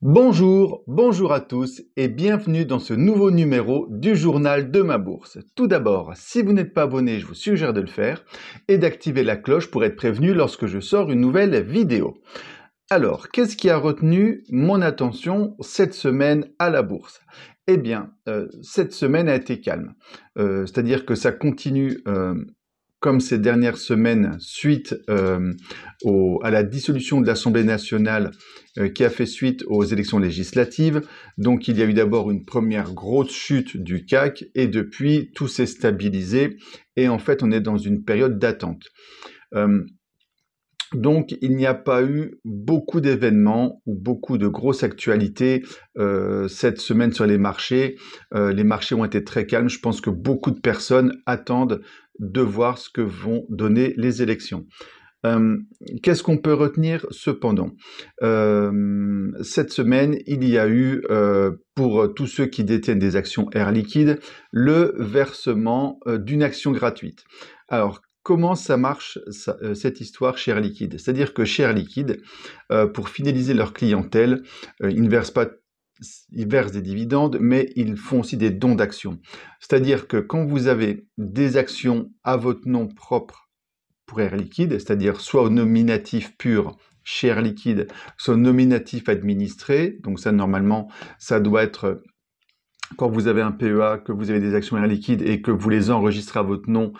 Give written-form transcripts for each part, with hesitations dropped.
Bonjour, bonjour à tous et bienvenue dans ce nouveau numéro du journal de ma bourse. Tout d'abord, si vous n'êtes pas abonné, je vous suggère de le faire et d'activer la cloche pour être prévenu lorsque je sors une nouvelle vidéo. Alors, qu'est-ce qui a retenu mon attention cette semaine à la bourse? Eh bien, cette semaine a été calme. C'est-à-dire que ça continue comme ces dernières semaines, suite à la dissolution de l'Assemblée nationale qui a fait suite aux élections législatives. Donc il y a eu d'abord une première grosse chute du CAC et depuis tout s'est stabilisé et en fait on est dans une période d'attente. Donc il n'y a pas eu beaucoup d'événements ou beaucoup de grosses actualités cette semaine sur les marchés. Les marchés ont été très calmes. Je pense que beaucoup de personnes attendent de voir ce que vont donner les élections. Qu'est-ce qu'on peut retenir cependant? Cette semaine, il y a eu, pour tous ceux qui détiennent des actions Air Liquide, le versement d'une action gratuite. Alors, comment ça marche, cette histoire chez Air Liquide? C'est-à-dire que chez Air Liquide, pour fidéliser leur clientèle, ils ne versent pas ils versent des dividendes, mais ils font aussi des dons d'actions. C'est-à-dire que quand vous avez des actions à votre nom propre pour Air Liquide, c'est-à-dire soit au nominatif pur chez Air Liquide, soit au nominatif administré. Donc ça, normalement, ça doit être quand vous avez un PEA, que vous avez des actions Air Liquide et que vous les enregistrez à votre nom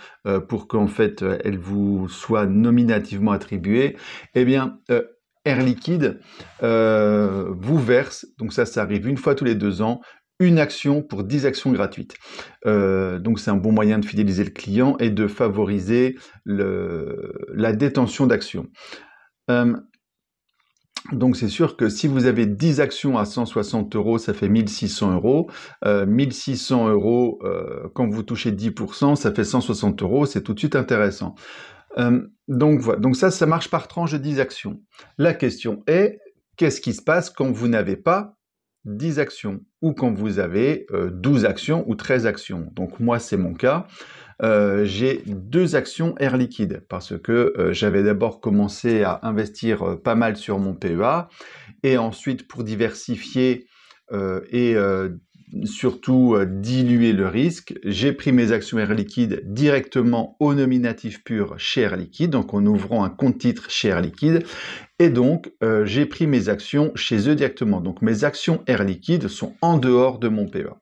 pour qu'en fait, elles vous soient nominativement attribuées. Eh bien, Air Liquide vous verse, donc ça arrive une fois tous les 2 ans, une action pour 10 actions gratuites. Donc c'est un bon moyen de fidéliser le client et de favoriser la détention d'actions. Donc c'est sûr que si vous avez 10 actions à 160 €, ça fait 1600 €. 1600 €, quand vous touchez 10%, ça fait 160 €, c'est tout de suite intéressant. Donc voilà, donc ça marche par tranche de 10 actions. La question est, qu'est-ce qui se passe quand vous n'avez pas 10 actions ou quand vous avez 12 actions ou 13 actions? Donc moi, c'est mon cas. J'ai 2 actions Air Liquide parce que j'avais d'abord commencé à investir pas mal sur mon PEA et ensuite pour diversifier et surtout diluer le risque, j'ai pris mes actions Air Liquide directement au nominatif pur chez Air Liquide, donc en ouvrant un compte titre chez Air Liquide, et donc j'ai pris mes actions chez eux directement. Donc mes actions Air Liquide sont en dehors de mon PEA.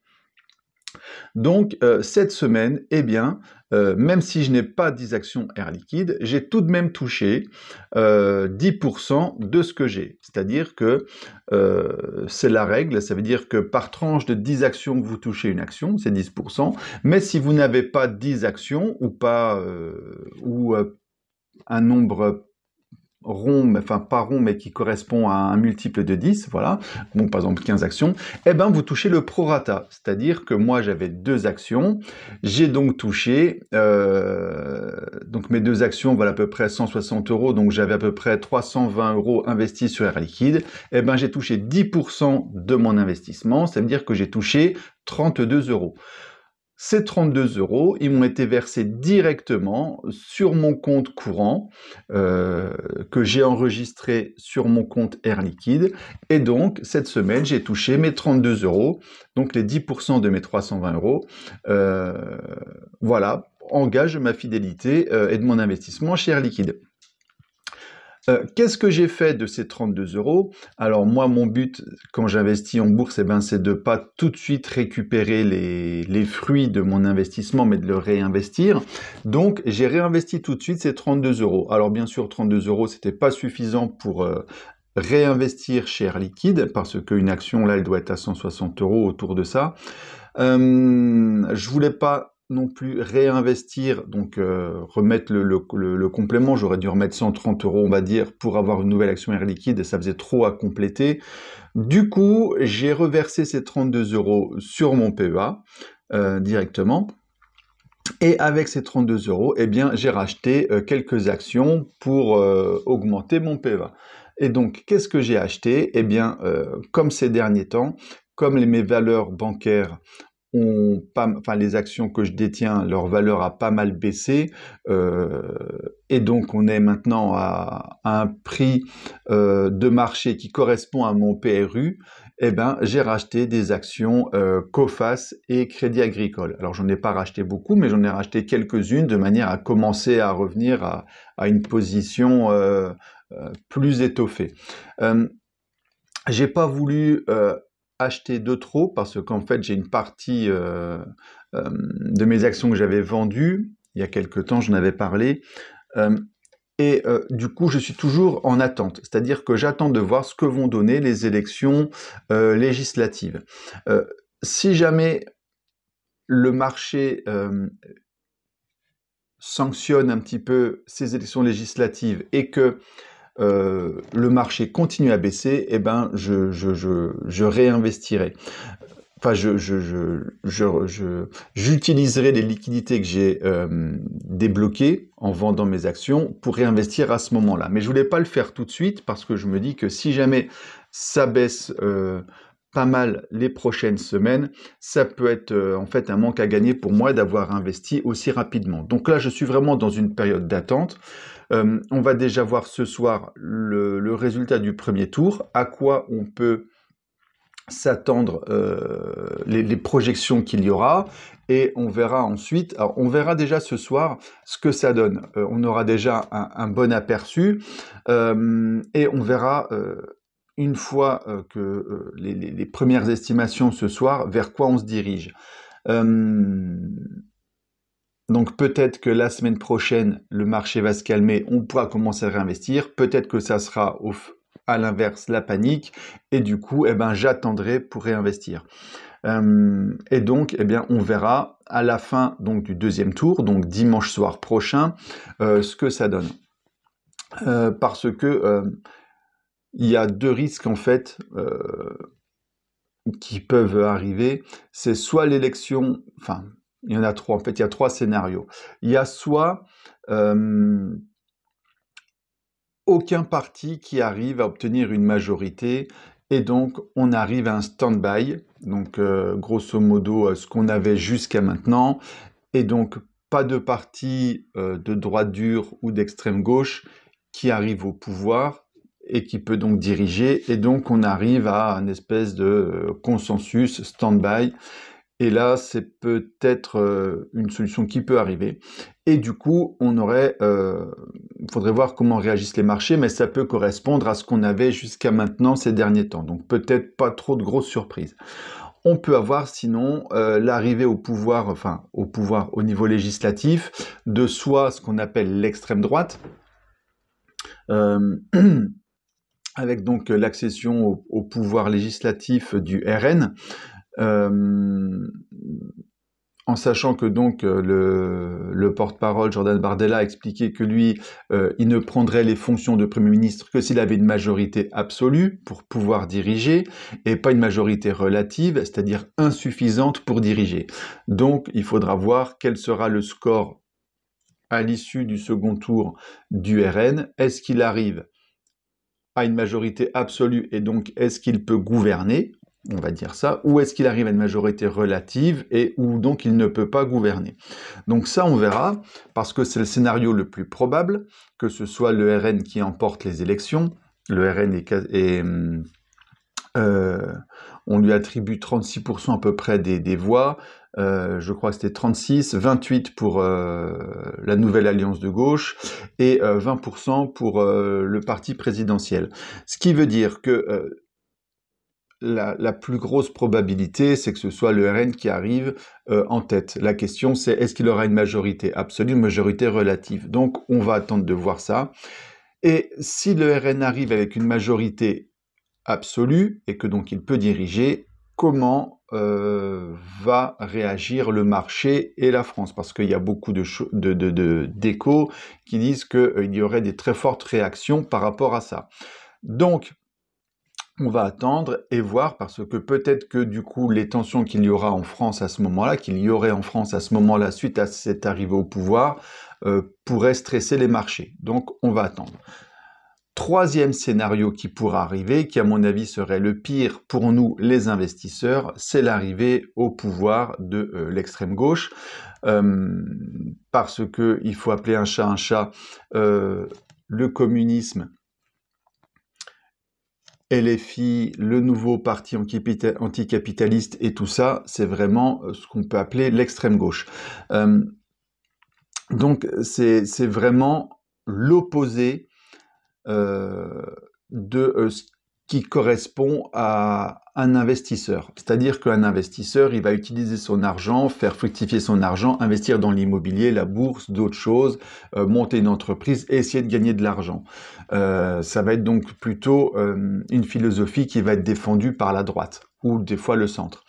Donc cette semaine, eh bien, même si je n'ai pas 10 actions Air Liquide, j'ai tout de même touché 10% de ce que j'ai. C'est-à-dire que c'est la règle, ça veut dire que par tranche de 10 actions, vous touchez une action, c'est 10%, mais si vous n'avez pas 10 actions ou pas un nombre rond, enfin pas rond, mais qui correspond à un multiple de 10, voilà, donc par exemple 15 actions, eh ben vous touchez le prorata, c'est-à-dire que moi j'avais 2 actions, j'ai donc touché, donc mes 2 actions valent à peu près 160 €, donc j'avais à peu près 320 € investis sur Air Liquide, eh ben j'ai touché 10% de mon investissement, ça veut dire que j'ai touché 32 €. Ces 32 €, ils m'ont été versés directement sur mon compte courant que j'ai enregistré sur mon compte Air Liquide. Et donc, cette semaine, j'ai touché mes 32 €, donc les 10% de mes 320 €. Voilà, engage ma fidélité et de mon investissement chez Air Liquide. Qu'est-ce que j'ai fait de ces 32 €? Alors moi, mon but, quand j'investis en bourse, eh ben, c'est de pas tout de suite récupérer les fruits de mon investissement, mais de le réinvestir. Donc, j'ai réinvesti tout de suite ces 32 €. Alors bien sûr, 32 €, c'était pas suffisant pour réinvestir chez Air Liquide, parce qu'une action, là, elle doit être à 160 € autour de ça. Je voulais pas non plus réinvestir, donc remettre le complément. J'aurais dû remettre 130 €, on va dire, pour avoir une nouvelle action Air Liquide, et ça faisait trop à compléter. Du coup, j'ai reversé ces 32 € sur mon PEA directement. Et avec ces 32 €, eh bien, j'ai racheté quelques actions pour augmenter mon PEA. Et donc, qu'est-ce que j'ai acheté? Eh bien, comme ces derniers temps, comme mes valeurs bancaires les actions que je détiens, leur valeur a pas mal baissé, et donc on est maintenant à un prix de marché qui correspond à mon PRU. Eh ben, j'ai racheté des actions Coface et Crédit Agricole. Alors j'en ai pas racheté beaucoup, mais j'en ai racheté quelques-unes de manière à commencer à revenir à une position plus étoffée. J'ai pas voulu acheter de trop parce qu'en fait j'ai une partie de mes actions que j'avais vendues il y a quelque temps, j'en avais parlé, du coup je suis toujours en attente, c'est-à-dire que j'attends de voir ce que vont donner les élections législatives. Si jamais le marché sanctionne un petit peu ces élections législatives et que le marché continue à baisser, eh ben je réinvestirai. Enfin, j'utiliserai les liquidités que j'ai débloquées en vendant mes actions pour réinvestir à ce moment-là. Mais je voulais pas le faire tout de suite parce que je me dis que si jamais ça baisse pas mal les prochaines semaines, ça peut être en fait un manque à gagner pour moi d'avoir investi aussi rapidement. Donc là, je suis vraiment dans une période d'attente. On va déjà voir ce soir le résultat du premier tour, à quoi on peut s'attendre, les projections qu'il y aura, et on verra ensuite, alors on verra déjà ce soir ce que ça donne. On aura déjà un bon aperçu, et on verra une fois que les premières estimations ce soir, vers quoi on se dirige. Donc peut-être que la semaine prochaine, le marché va se calmer, on pourra commencer à réinvestir. Peut-être que ça sera à l'inverse la panique, et du coup, eh ben, j'attendrai pour réinvestir. Et donc, eh bien, on verra à la fin donc, du deuxième tour, donc dimanche soir prochain, ce que ça donne. Parce que il y a deux risques en fait qui peuvent arriver. C'est soit l'élection, enfin, il y en a trois, en fait, il y a trois scénarios. Il y a soit aucun parti qui arrive à obtenir une majorité, et donc on arrive à un stand-by, donc grosso modo ce qu'on avait jusqu'à maintenant, et donc pas de parti de droite dure ou d'extrême gauche qui arrive au pouvoir et qui peut donc diriger, et donc on arrive à un espèce de consensus stand-by. Et là, c'est peut-être une solution qui peut arriver. Et du coup, faudrait voir comment réagissent les marchés, mais ça peut correspondre à ce qu'on avait jusqu'à maintenant ces derniers temps. Donc peut-être pas trop de grosses surprises. On peut avoir sinon l'arrivée au pouvoir, enfin au pouvoir au niveau législatif, de soit ce qu'on appelle l'extrême droite, avec donc l'accession au pouvoir législatif du RN. En sachant que donc le porte-parole Jordan Bardella a expliqué que lui, il ne prendrait les fonctions de Premier ministre que s'il avait une majorité absolue pour pouvoir diriger, et pas une majorité relative, c'est-à-dire insuffisante pour diriger. Donc il faudra voir quel sera le score à l'issue du second tour du RN. Est-ce qu'il arrive à une majorité absolue, et donc est-ce qu'il peut gouverner, on va dire ça, ou est-ce qu'il arrive à une majorité relative et où donc il ne peut pas gouverner. Donc ça, on verra, parce que c'est le scénario le plus probable, que ce soit le RN qui emporte les élections. Le RN on lui attribue 36% à peu près des voix, je crois que c'était 36, 28 pour la nouvelle alliance de gauche, et 20% pour le parti présidentiel. Ce qui veut dire que la plus grosse probabilité, c'est que ce soit le RN qui arrive en tête. La question, c'est est-ce qu'il aura une majorité absolue, une majorité relative? Donc, on va attendre de voir ça. Et si le RN arrive avec une majorité absolue, et que donc il peut diriger, comment va réagir le marché et la France? Parce qu'il y a beaucoup d'échos qui disent qu'il y aurait des très fortes réactions par rapport à ça. Donc, on va attendre et voir, parce que peut-être que du coup les tensions qu'il y aura en France à ce moment-là, qu'il y aurait en France à ce moment-là suite à cette arrivée au pouvoir, pourraient stresser les marchés. Donc on va attendre. Troisième scénario qui pourra arriver, qui à mon avis serait le pire pour nous les investisseurs, c'est l'arrivée au pouvoir de l'extrême gauche, parce que il faut appeler un chat, le communisme, LFI, le nouveau parti anticapitaliste et tout ça, c'est vraiment ce qu'on peut appeler l'extrême gauche. Donc c'est vraiment l'opposé de ce qui correspond à un investisseur. C'est-à-dire qu'un investisseur, il va utiliser son argent, faire fructifier son argent, investir dans l'immobilier, la bourse, d'autres choses, monter une entreprise et essayer de gagner de l'argent. Ça va être donc plutôt une philosophie qui va être défendue par la droite ou des fois le centre.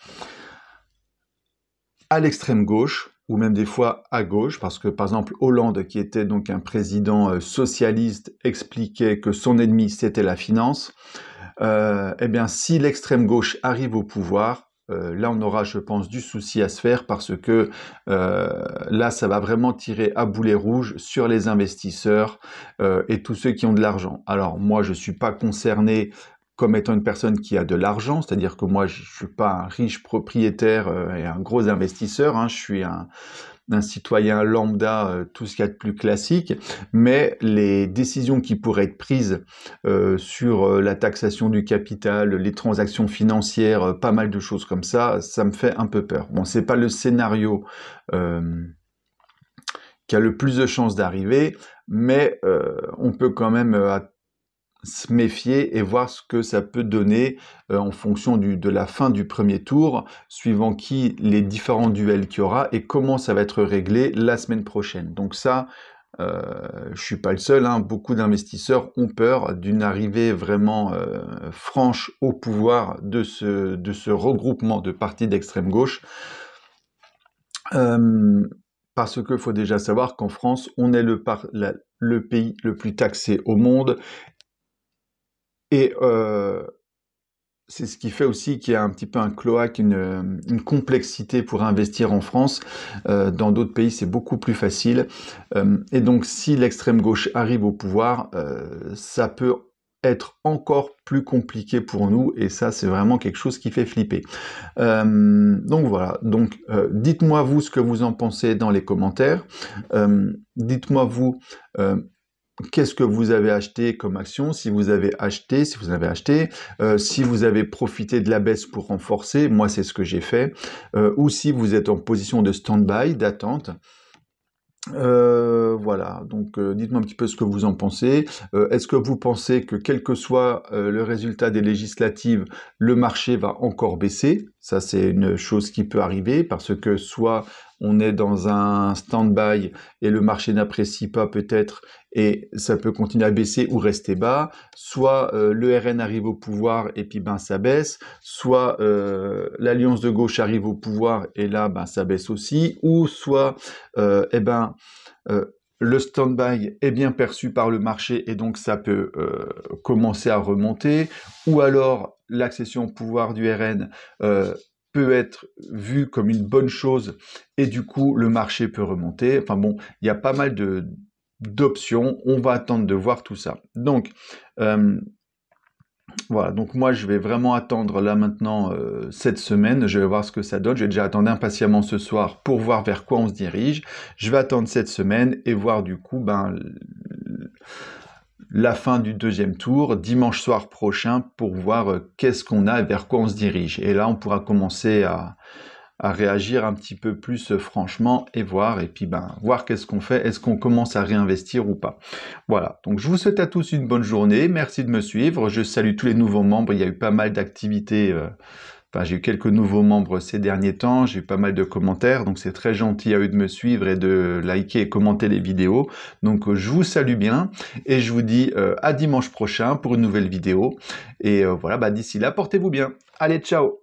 À l'extrême gauche, ou même des fois à gauche, parce que par exemple Hollande, qui était donc un président socialiste, expliquait que son ennemi c'était la finance. Eh bien, si l'extrême gauche arrive au pouvoir, là on aura, je pense, du souci à se faire parce que là ça va vraiment tirer à boulet rouge sur les investisseurs et tous ceux qui ont de l'argent. Alors moi je suis pas concerné comme étant une personne qui a de l'argent, c'est-à-dire que moi je suis pas un riche propriétaire et un gros investisseur, hein, je suis un citoyen lambda, tout ce qu'il y a de plus classique, mais les décisions qui pourraient être prises sur la taxation du capital, les transactions financières, pas mal de choses comme ça, ça me fait un peu peur. Bon, c'est pas le scénario qui a le plus de chances d'arriver, mais on peut quand même se méfier et voir ce que ça peut donner en fonction de la fin du premier tour, suivant les différents duels qu'il y aura et comment ça va être réglé la semaine prochaine. Donc ça, je suis pas le seul, hein, beaucoup d'investisseurs ont peur d'une arrivée vraiment franche au pouvoir de ce regroupement de partis d'extrême gauche. Parce qu'il faut déjà savoir qu'en France, on est le pays le plus taxé au monde. Et c'est ce qui fait aussi qu'il y a un petit peu un cloaque, une complexité pour investir en France. Dans d'autres pays, c'est beaucoup plus facile. Et donc, si l'extrême gauche arrive au pouvoir, ça peut être encore plus compliqué pour nous. Et ça, c'est vraiment quelque chose qui fait flipper. Donc voilà. Donc, dites-moi vous ce que vous en pensez dans les commentaires. Dites-moi vous qu'est-ce que vous avez acheté comme action, si vous avez acheté, si vous avez profité de la baisse pour renforcer, moi c'est ce que j'ai fait, ou si vous êtes en position de stand-by, d'attente. Voilà, donc dites-moi un petit peu ce que vous en pensez. Est-ce que vous pensez que quel que soit le résultat des législatives, le marché va encore baisser? Ça, c'est une chose qui peut arriver parce que soit on est dans un stand-by et le marché n'apprécie pas peut-être et ça peut continuer à baisser ou rester bas, soit le RN arrive au pouvoir et puis ben ça baisse, soit l'alliance de gauche arrive au pouvoir et là ben ça baisse aussi, ou soit le stand-by est bien perçu par le marché et donc ça peut commencer à remonter, ou alors l'accession au pouvoir du RN peut être vue comme une bonne chose et du coup le marché peut remonter. Enfin bon, il y a pas mal d'options, on va attendre de voir tout ça. Donc voilà, donc moi je vais vraiment attendre là maintenant cette semaine, je vais voir ce que ça donne, je vais déjà attendre impatiemment ce soir pour voir vers quoi on se dirige, je vais attendre cette semaine et voir du coup la fin du deuxième tour, dimanche soir prochain, pour voir qu'est-ce qu'on a et vers quoi on se dirige. Et là on pourra commencer à réagir un petit peu plus franchement et voir voir qu'est-ce qu'on fait, est-ce qu'on commence à réinvestir ou pas. Voilà, donc je vous souhaite à tous une bonne journée, merci de me suivre, je salue tous les nouveaux membres, il y a eu pas mal d'activités, j'ai eu quelques nouveaux membres ces derniers temps, j'ai eu pas mal de commentaires, donc c'est très gentil à eux de me suivre et de liker et commenter les vidéos, donc je vous salue bien, et je vous dis à dimanche prochain pour une nouvelle vidéo, et voilà, d'ici là, portez-vous bien, allez, ciao!